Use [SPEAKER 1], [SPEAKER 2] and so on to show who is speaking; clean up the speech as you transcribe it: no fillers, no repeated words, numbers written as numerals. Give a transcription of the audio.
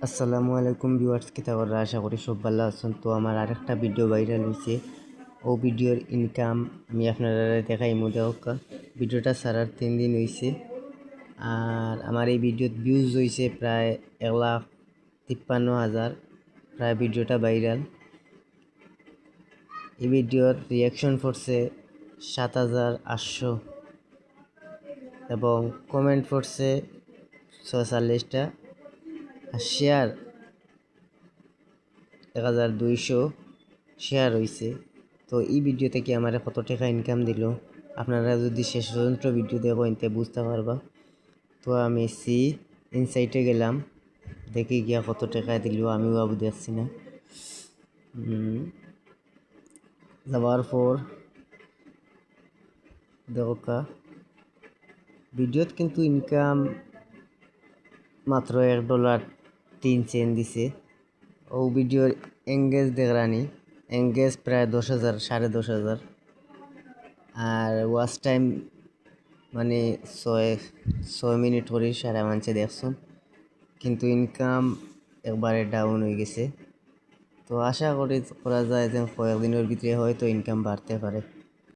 [SPEAKER 1] আসসালামু আলাইকুম ভিউয়ার্স, কি খবর? আশা করি সব ভালো আছেন। তো আমার আরেকটা ভিডিও ভাইরাল হয়েছে। ও ভিডিওর ইনকাম আমি আপনারা দেখাইমু। দেখা ভিডিওটা ছাড়ার 3 দিন হয়েছে, আর আমার এই ভিডিওর ভিউজ হয়েছে প্রায় 1,53,000। প্রায় ভিডিওটা ভাইরাল। এই ভিডিওর রিয়াকশন পড়ছে 7,800 এবং কমেন্ট পড়ছে 46টা, আর শেয়ার 1,200 শেয়ার হয়েছে। তো এই ভিডিও থেকে আমার কত টাকা ইনকাম দিল আপনারা যদি শেষ পর্যন্ত ভিডিও দেখো এতে বুঝতে পারবা। তো আমি ইনসাইটে গেলাম, দেখি গিয়া কত টাকা দিল আমিও বাবু দেখছি না। যাওয়ার পর দেখা ভিডিওত কিন্তু ইনকাম মাত্র $1.03 দিছে। ও ভিডিওর এঙ্গেজ দেখরানি, এঙ্গেজ প্রায় 10,000, 10,500। আর ওয়াচ টাইম মানে 6 মিনিট করে সারা মানছে দেখছুন, কিন্তু ইনকাম একবারে ডাউন হয়ে গেছে। তো আশা করা যায় যে কয়েকদিনের ভিতরে হয়তো ইনকাম বাড়তে পারে।